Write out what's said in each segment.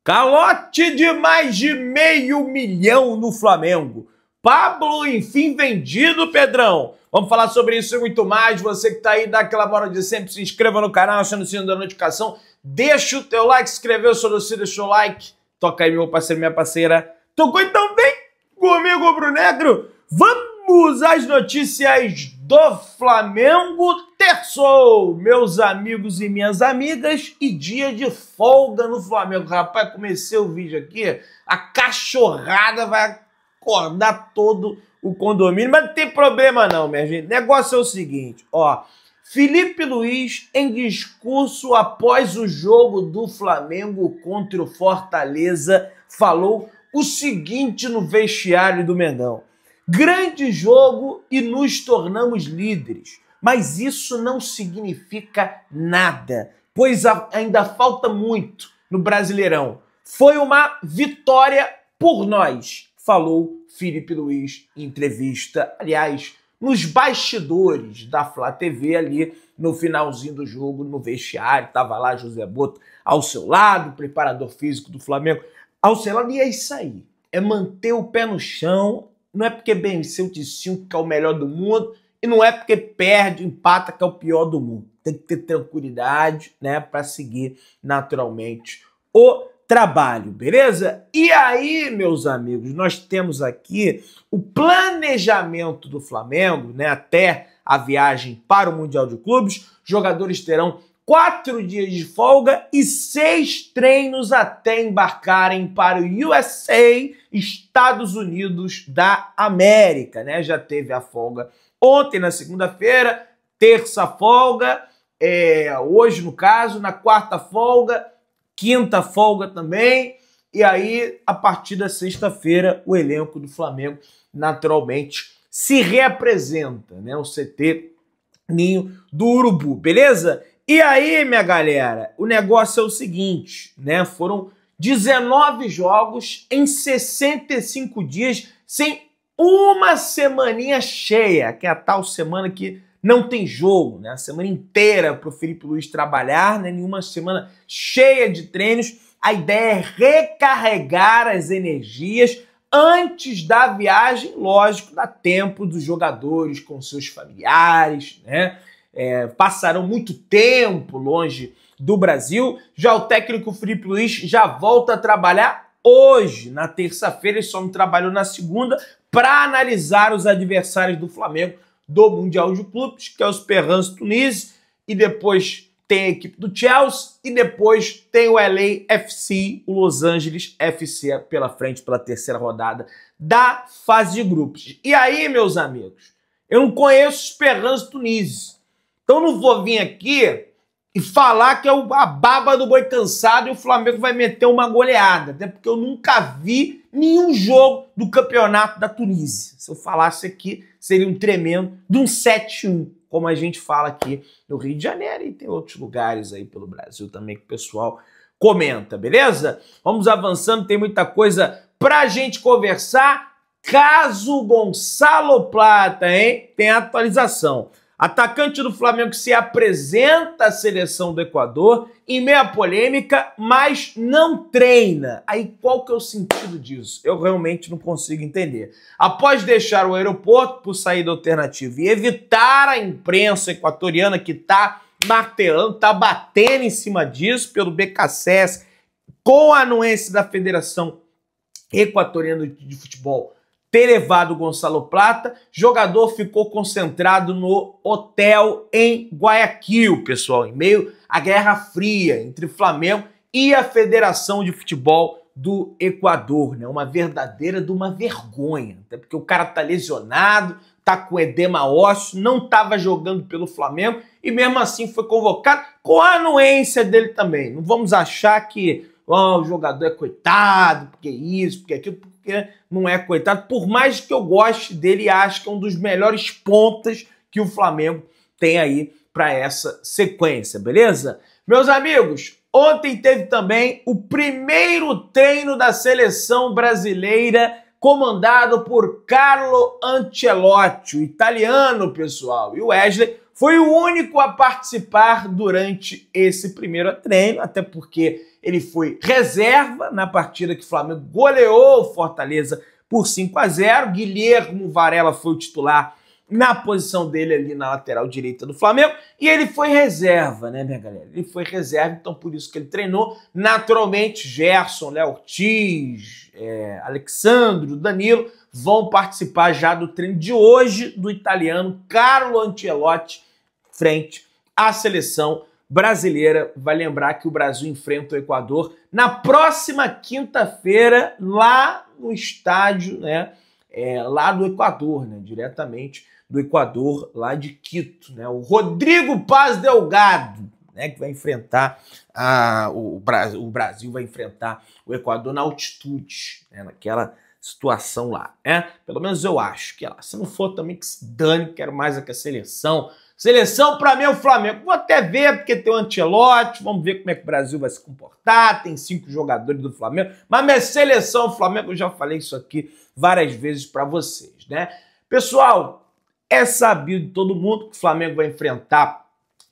Calote de mais de 500 mil no Flamengo. Pablo, enfim, vendido, Pedrão. Vamos falar sobre isso e muito mais. Você que tá aí, dá aquela moral de sempre, se inscreva no canal, aciona o sino da notificação. Deixa o teu like, se inscreveu, deixa o like. Toca aí, meu parceiro, minha parceira. Tocou então bem comigo, Brunegro. Vamos às notícias do Flamengo. Terçou, meus amigos e minhas amigas, e dia de folga no Flamengo. Rapaz, comecei o vídeo aqui, a cachorrada vai acordar todo o condomínio, mas não tem problema não, minha gente. O negócio é o seguinte, ó. Felipe Luiz, em discurso após o jogo do Flamengo contra o Fortaleza, falou o seguinte no vestiário do Mengão: grande jogo e nos tornamos líderes, mas isso não significa nada, pois ainda falta muito no Brasileirão. Foi uma vitória por nós, falou Felipe Luiz em entrevista, aliás, nos bastidores da Flá TV ali no finalzinho do jogo, no vestiário, tava lá José Boto ao seu lado, preparador físico do Flamengo ao seu lado, e é isso aí, é manter o pé no chão. Não é porque venceu de 5 que é o melhor do mundo, e não é porque perde, empata, que é o pior do mundo. Tem que ter tranquilidade, né, para seguir naturalmente o trabalho, beleza? E aí, meus amigos, nós temos aqui o planejamento do Flamengo, né, até a viagem para o Mundial de Clubes. Jogadores terão 4 dias de folga e 6 treinos até embarcarem para o USA, Estados Unidos da América, né? Já teve a folga ontem, na segunda-feira, terça folga, hoje no caso, na quarta folga, quinta folga também, e aí a partir da sexta-feira o elenco do Flamengo naturalmente se reapresenta, né? O CT Ninho do Urubu, beleza? E aí, minha galera, o negócio é o seguinte, né? Foram 19 jogos em 65 dias, sem uma semaninha cheia, que é a tal semana que não tem jogo, né? A semana inteira para o Felipe Luiz trabalhar, né? Nenhuma semana cheia de treinos. A ideia é recarregar as energias antes da viagem, lógico, dá tempo dos jogadores com seus familiares, né? Passarão muito tempo longe do Brasil. Já o técnico Felipe Luiz já volta a trabalhar hoje, na terça-feira, ele só não trabalhou na segunda, para analisar os adversários do Flamengo do Mundial de Clubes, que é os Perrans Tunísia, e depois tem a equipe do Chelsea, e depois tem o LAFC, o Los Angeles FC, pela frente, pela terceira rodada da fase de grupos. E aí, meus amigos, eu não conheço os Perrans Tunísia, então não vou vir aqui e falar que é a baba do boi cansado e o Flamengo vai meter uma goleada, até porque eu nunca vi nenhum jogo do campeonato da Tunísia. Se eu falasse aqui, seria um tremendo de um 7-1, como a gente fala aqui no Rio de Janeiro, e tem outros lugares aí pelo Brasil também que o pessoal comenta, beleza? Vamos avançando, tem muita coisa pra gente conversar. Caso Gonçalo Plata, hein? Tem atualização. Atacante do Flamengo se apresenta à seleção do Equador em meio à polêmica, mas não treina. Aí qual que é o sentido disso? Eu realmente não consigo entender. Após deixar o aeroporto por saída alternativa e evitar a imprensa equatoriana que tá martelando, tá batendo em cima disso pelo BKSS, com a anuência da Federação Equatoriana de Futebol, ter levado o Gonçalo Plata, jogador ficou concentrado no hotel em Guayaquil, pessoal, em meio à Guerra Fria entre o Flamengo e a Federação de Futebol do Equador, né? Uma verdadeira de uma vergonha, até porque o cara tá lesionado, tá com edema ósseo, não tava jogando pelo Flamengo e mesmo assim foi convocado com a anuência dele também. Não vamos achar que o jogador é coitado, porque isso, porque aquilo, porque não é coitado, por mais que eu goste dele e acho que é um dos melhores pontas que o Flamengo tem aí para essa sequência, beleza? Meus amigos, ontem teve também o primeiro treino da seleção brasileira comandado por Carlo Ancelotti, o italiano, pessoal, e o Wesley foi o único a participar durante esse primeiro treino, até porque ele foi reserva na partida que o Flamengo goleou o Fortaleza por 5-0. Guilherme Varela foi o titular na posição dele ali na lateral direita do Flamengo, e ele foi reserva, né, minha galera? Ele foi reserva, então por isso que ele treinou. Naturalmente, Gerson, Léo Ortiz, Alexandro, Danilo vão participar já do treino de hoje do italiano Carlo Ancelotti frente à seleção brasileira. Vai lembrar que o Brasil enfrenta o Equador na próxima quinta-feira lá no estádio, né, lá do Equador, né, diretamente do Equador, lá de Quito, né? O Rodrigo Paz Delgado, né, que vai enfrentar o Brasil vai enfrentar o Equador na altitude, né, naquela situação lá, né? Pelo menos eu acho que é lá. Se não for também que se dane, quero mais é que a seleção. Seleção para mim é o Flamengo. Vou até ver, porque tem o Ancelotti, vamos ver como é que o Brasil vai se comportar, tem 5 jogadores do Flamengo, mas minha seleção é o Flamengo, eu já falei isso aqui várias vezes para vocês, né? Pessoal, é sabido de todo mundo que o Flamengo vai enfrentar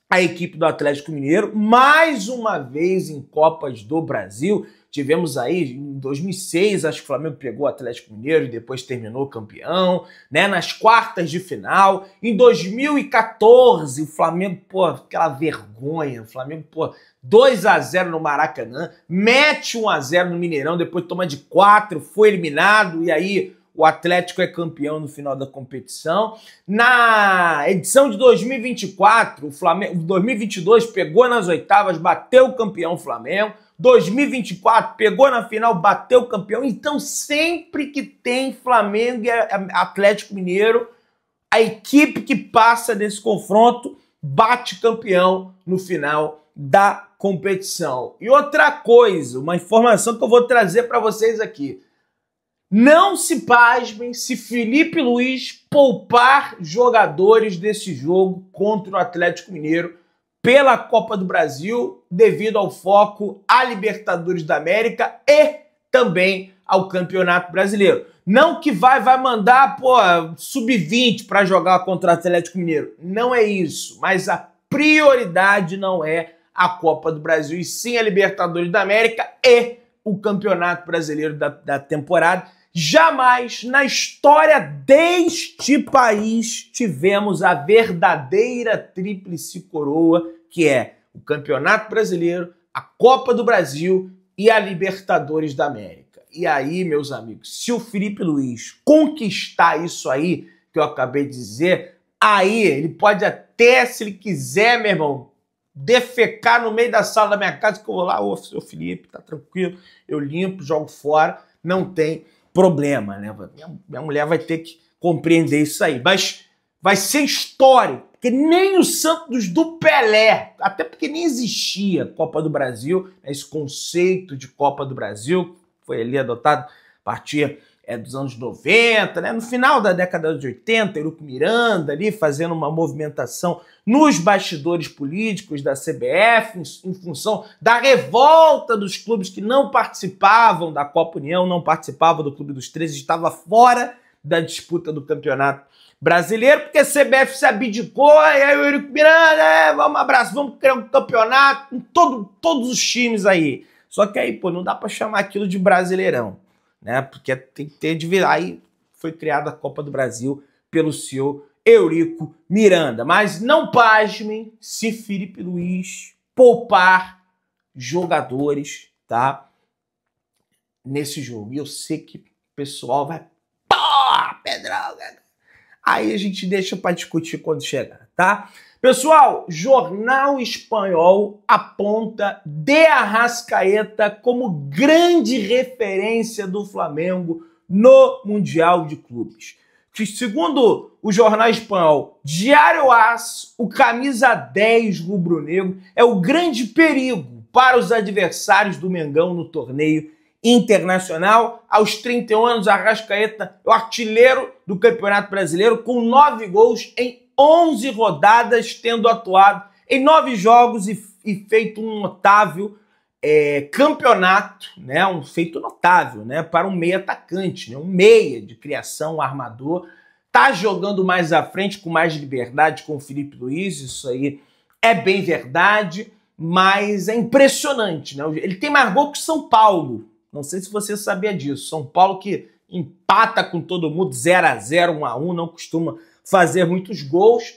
a equipe do Atlético Mineiro mais uma vez em Copas do Brasil. Tivemos aí em 2006, acho que o Flamengo pegou o Atlético Mineiro e depois terminou campeão, né, nas quartas de final. Em 2014, o Flamengo, pô, aquela vergonha, o Flamengo, pô, 2-0 no Maracanã, mete 1-0 no Mineirão, depois toma de 4, foi eliminado, e aí o Atlético é campeão no final da competição. Na edição de 2024, o Flamengo, 2022 pegou nas oitavas, bateu o campeão Flamengo. 2024 pegou na final, bateu o campeão. Então sempre que tem Flamengo e Atlético Mineiro, a equipe que passa desse confronto bate campeão no final da competição. E outra coisa, uma informação que eu vou trazer para vocês aqui. Não se pasmem se Felipe Luiz poupar jogadores desse jogo contra o Atlético Mineiro pela Copa do Brasil, devido ao foco à Libertadores da América e também ao Campeonato Brasileiro. Não que vai mandar, pô, sub-20 para jogar contra o Atlético Mineiro. Não é isso, mas a prioridade não é a Copa do Brasil, e sim a Libertadores da América e o Campeonato Brasileiro da temporada. Jamais na história deste país tivemos a verdadeira tríplice coroa, que é o Campeonato Brasileiro, a Copa do Brasil e a Libertadores da América. E aí, meus amigos, se o Felipe Luiz conquistar isso aí, que eu acabei de dizer, aí ele pode até, se ele quiser, meu irmão, defecar no meio da sala da minha casa, que eu vou lá, ô, seu Felipe, tá tranquilo, eu limpo, jogo fora, não tem problema, né? Minha mulher vai ter que compreender isso aí, mas vai ser histórico, porque nem o Santos do Pelé, até porque nem existia Copa do Brasil, esse conceito de Copa do Brasil foi ali adotado a partir dos anos 90, né? No final da década de 80, Eurico Miranda ali fazendo uma movimentação nos bastidores políticos da CBF, em função da revolta dos clubes que não participavam da Copa União, não participavam do Clube dos 13, estava fora da disputa do Campeonato Brasileiro, porque a CBF se abdicou, e aí o Eurico Miranda, vamos abraço, vamos criar um campeonato com todos os times aí. Só que aí, pô, não dá para chamar aquilo de Brasileirão, né? Porque tem que ter de virar. Aí foi criada a Copa do Brasil pelo senhor Eurico Miranda. Mas não pasmem se Felipe Luiz poupar jogadores, tá? Nesse jogo. E eu sei que o pessoal vai... Pô, Pedrão! Aí a gente deixa para discutir quando chegar, tá? Pessoal, Jornal Espanhol aponta De Arrascaeta como grande referência do Flamengo no Mundial de Clubes. Que, segundo o Jornal Espanhol Diário AS, o camisa 10 rubro-negro é o grande perigo para os adversários do Mengão no torneio internacional. Aos 31 anos, Arrascaeta é o artilheiro do Campeonato Brasileiro com 9 gols em 11 rodadas, tendo atuado em 9 jogos e feito um notável campeonato, né? Um feito notável, né? Para um meia atacante, né? Um meia de criação, um armador. tá jogando mais à frente, com mais liberdade com o Filipe Luiz, isso aí é bem verdade, mas é impressionante, né? Ele tem mais gol que São Paulo. Não sei se você sabia disso. São Paulo que empata com todo mundo, 0x0, 1x1, não costuma fazer muitos gols.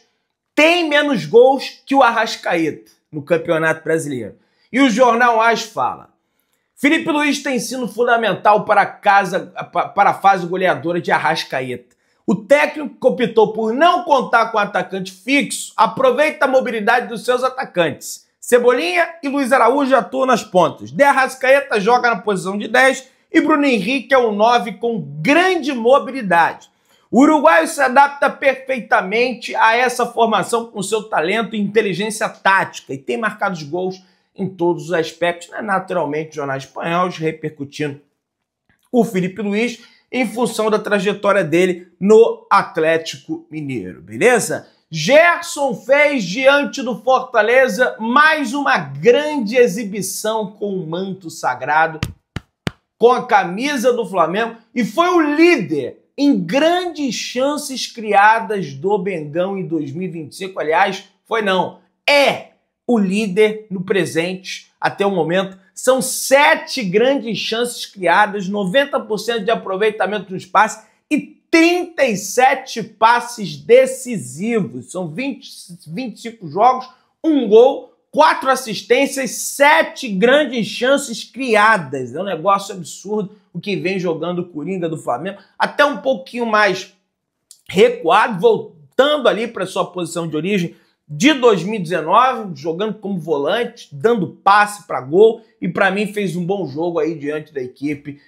Tem menos gols que o Arrascaeta no Campeonato Brasileiro. E o Jornal AS fala: Filipe Luiz tem sido fundamental para a fase goleadora de Arrascaeta. O técnico que optou por não contar com atacante fixo aproveita a mobilidade dos seus atacantes. Cebolinha e Luiz Araújo atuam nas pontas. De Arrascaeta joga na posição de 10 e Bruno Henrique é um 9 com grande mobilidade. O uruguaio se adapta perfeitamente a essa formação com seu talento e inteligência tática e tem marcado os gols em todos os aspectos, né? Naturalmente, jornais espanhóis repercutindo o Filipe Luiz em função da trajetória dele no Atlético Mineiro, beleza? Gerson fez diante do Fortaleza mais uma grande exibição com o manto sagrado, com a camisa do Flamengo, e foi o líder em grandes chances criadas do Mengão em 2025. Aliás, é o líder no presente até o momento. São 7 grandes chances criadas, 90% de aproveitamento nos passes e 37 passes decisivos. São 25 jogos, 1 gol, 4 assistências, 7 grandes chances criadas. É um negócio absurdo o que vem jogando o Coringa do Flamengo. Até um pouquinho mais recuado, voltando ali para sua posição de origem de 2019, jogando como volante, dando passe para gol, e para mim fez um bom jogo aí diante da equipe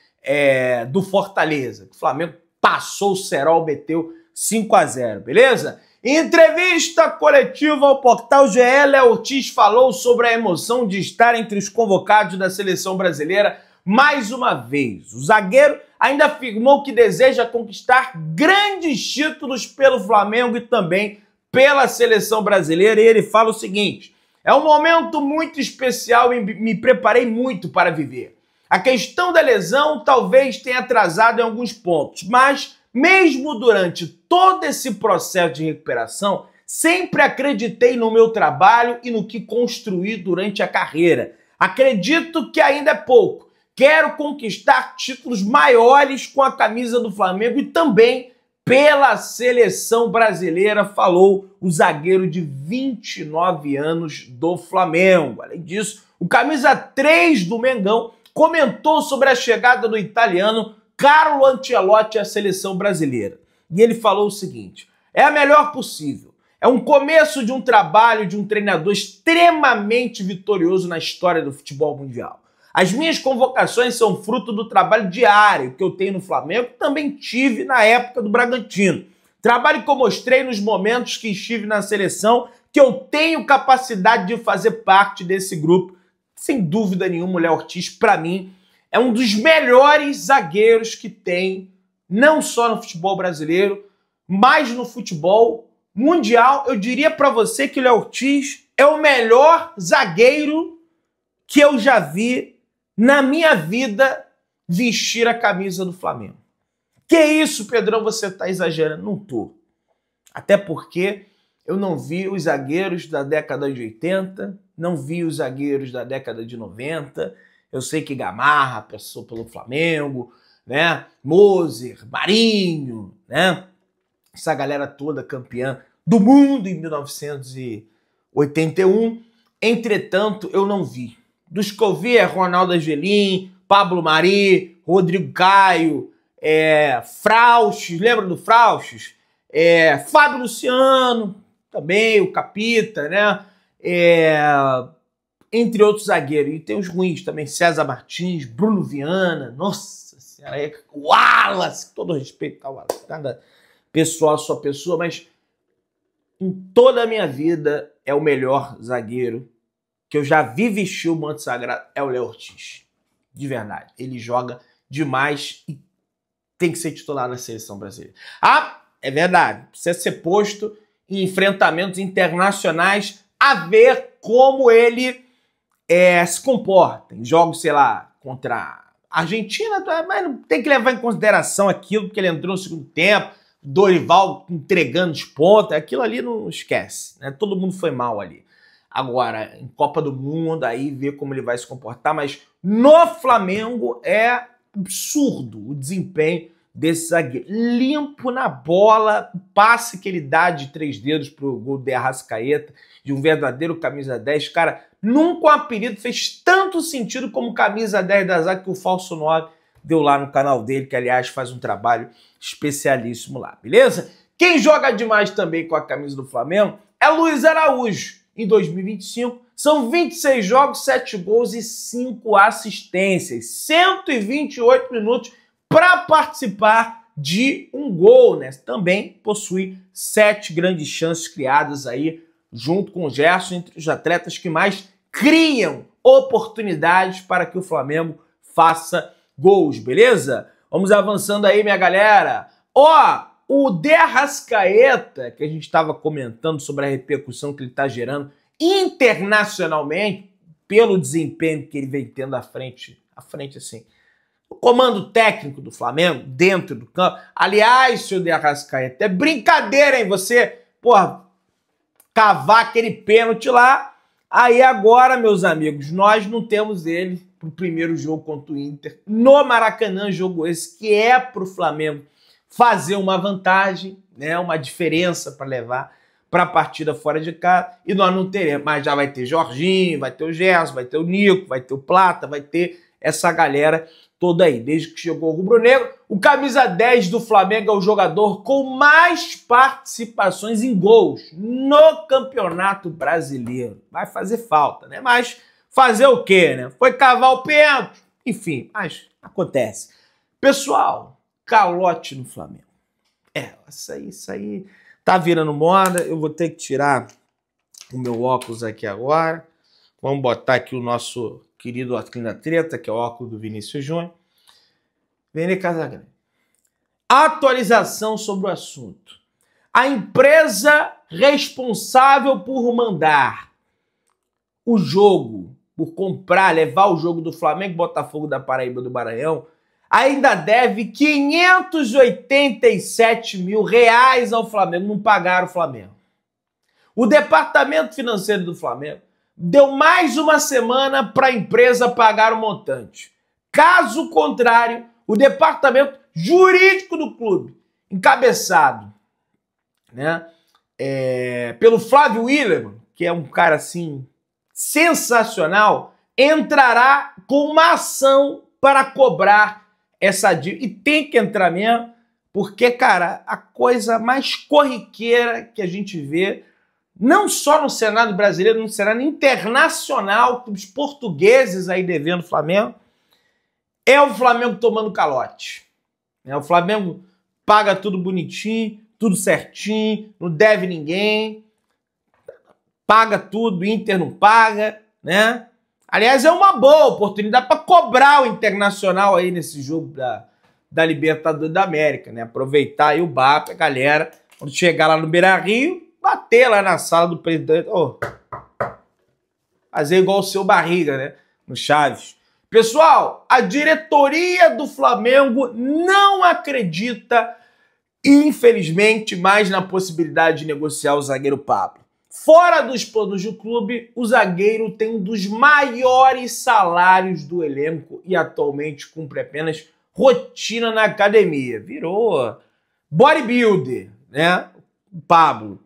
do Fortaleza. O Flamengo passou o Serol, meteu 5x0, beleza? Em entrevista coletiva ao portal GE, Léo Ortiz falou sobre a emoção de estar entre os convocados da seleção brasileira mais uma vez. O zagueiro ainda afirmou que deseja conquistar grandes títulos pelo Flamengo e também pela seleção brasileira, e ele fala o seguinte: é um momento muito especial e me preparei muito para viver. A questão da lesão talvez tenha atrasado em alguns pontos, mas mesmo durante todo esse processo de recuperação, sempre acreditei no meu trabalho e no que construí durante a carreira. Acredito que ainda é pouco. Quero conquistar títulos maiores com a camisa do Flamengo e também pela seleção brasileira, falou o zagueiro de 29 anos do Flamengo. Além disso, o camisa 3 do Mengão comentou sobre a chegada do italiano Carlo Ancelotti à seleção brasileira. E ele falou o seguinte: é a melhor possível. É um começo de um trabalho de um treinador extremamente vitorioso na história do futebol mundial. As minhas convocações são fruto do trabalho diário que eu tenho no Flamengo, que também tive na época do Bragantino. Trabalho que eu mostrei nos momentos que estive na seleção, que eu tenho capacidade de fazer parte desse grupo. Sem dúvida nenhuma, o Léo Ortiz, para mim, é um dos melhores zagueiros que tem, não só no futebol brasileiro, mas no futebol mundial. Eu diria para você que o Léo Ortiz é o melhor zagueiro que eu já vi na minha vida vestir a camisa do Flamengo. Que isso, Pedrão, você tá exagerando? Não tô. Até porque eu não vi os zagueiros da década de 80, não vi os zagueiros da década de 90. Eu sei que Gamarra passou pelo Flamengo, né? Moser, Marinho, né? Essa galera toda campeã do mundo em 1981. Entretanto, eu não vi. Dos que eu vi é Ronaldo Angelim, Pablo Mari, Rodrigo Caio, Frauches, lembra do Frauches? Fábio Luciano, também, o Capita, né? Entre outros zagueiros. E tem os ruins também, César Martins, Bruno Viana, nossa senhora, Wallace, com todo respeito ao Wallace, cada pessoa a sua pessoa, mas em toda a minha vida é o melhor zagueiro que eu já vi vestir o manto sagrado, é o Léo Ortiz. De verdade. Ele joga demais e tem que ser titular na seleção brasileira. Ah, é verdade. Precisa ser posto em enfrentamentos internacionais a ver como ele se comporta. Em jogos, sei lá, contra a Argentina, mas não tem que levar em consideração aquilo, porque ele entrou no segundo tempo, Dorival entregando os pontos, aquilo ali não esquece, né? Todo mundo foi mal ali. Agora, em Copa do Mundo, aí ver como ele vai se comportar, mas no Flamengo é absurdo o desempenho desse zagueiro. Limpo na bola, o passe que ele dá de 3 dedos pro gol de Arrascaeta, de um verdadeiro camisa 10. Cara, nunca um apelido fez tanto sentido como camisa 10 da zaga que o Falso 9 deu lá no canal dele, que aliás faz um trabalho especialíssimo lá, beleza? Quem joga demais também com a camisa do Flamengo é Luiz Araújo. Em 2025, são 26 jogos, 7 gols e 5 assistências. 128 minutos para participar de um gol, né? Também possui 7 grandes chances criadas aí, junto com o Gerson, entre os atletas que mais criam oportunidades para que o Flamengo faça gols, beleza? Vamos avançando aí, minha galera. Ó, o De Arrascaeta, que a gente estava comentando sobre a repercussão que ele está gerando internacionalmente, pelo desempenho que ele vem tendo à frente assim, o comando técnico do Flamengo, dentro do campo. Aliás, seu De Arrascaeta, é brincadeira, hein? Você, porra, cavar aquele pênalti lá. Aí agora, meus amigos, nós não temos ele pro primeiro jogo contra o Inter no Maracanã, jogo esse que é pro Flamengo fazer uma vantagem, né, uma diferença para levar para a partida fora de casa, e nós não teremos, mas já vai ter Jorginho, vai ter o Gerson, vai ter o Nico, vai ter o Plata, vai ter essa galera toda aí. Desde que chegou o rubro-negro, o camisa 10 do Flamengo é o jogador com mais participações em gols no Campeonato Brasileiro. Vai fazer falta, né? Mas fazer o quê, né? Foi cavar o pênalti, enfim, mas acontece. Pessoal, calote no Flamengo. Isso aí tá virando moda. Eu vou ter que tirar o meu óculos aqui agora. Vamos botar aqui o nosso querido óculos da treta, que é o óculos do Vinícius Júnior. Vene Casagrande. Atualização sobre o assunto. A empresa responsável por mandar o jogo, por comprar, levar o jogo do Flamengo, Botafogo da Paraíba do Maranhão, ainda deve 587 mil reais ao Flamengo. Não pagaram o Flamengo. O departamento financeiro do Flamengo deu mais uma semana para a empresa pagar o montante. Caso contrário, o departamento jurídico do clube, encabeçado, né, pelo Flávio Willerman, que é um cara assim sensacional, entrará com uma ação para cobrar essa dívida. E tem que entrar mesmo, porque, cara, a coisa mais corriqueira que a gente vê, não só no cenário brasileiro, no cenário internacional, os portugueses aí devendo o Flamengo, é o Flamengo tomando calote. O Flamengo paga tudo bonitinho, tudo certinho, não deve ninguém, paga tudo, o Inter não paga, né? Aliás, é uma boa oportunidade para cobrar o Internacional aí nesse jogo da Libertadores da América, né? Aproveitar aí o BAP, a galera, quando chegar lá no Beira-Rio, bater lá na sala do presidente, fazer igual o seu Barriga, né? No Chaves. Pessoal, a diretoria do Flamengo não acredita, infelizmente, mais na possibilidade de negociar o zagueiro Pablo. Fora dos planos do clube, o zagueiro tem um dos maiores salários do elenco e atualmente cumpre apenas rotina na academia. Virou bodybuilder, né? O Pablo.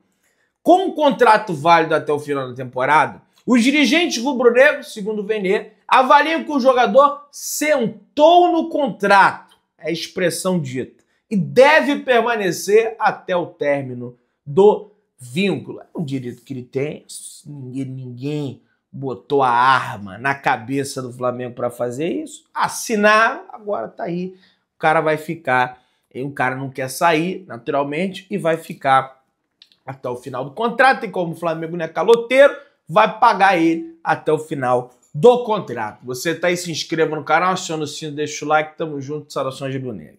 Com um contrato válido até o final da temporada, os dirigentes rubro-negros, segundo o Vene, avaliam que o jogador sentou no contrato, é a expressão dita, e deve permanecer até o término do vínculo. É um direito que ele tem, ninguém botou a arma na cabeça do Flamengo para fazer isso. Assinaram, agora tá aí. O cara vai ficar, o cara não quer sair, naturalmente, e vai ficar até o final do contrato. E como o Flamengo não é caloteiro, vai pagar ele até o final do contrato. Você tá aí, se inscreva no canal, aciona o sino, deixa o like, tamo junto, saudações de Bruneiro.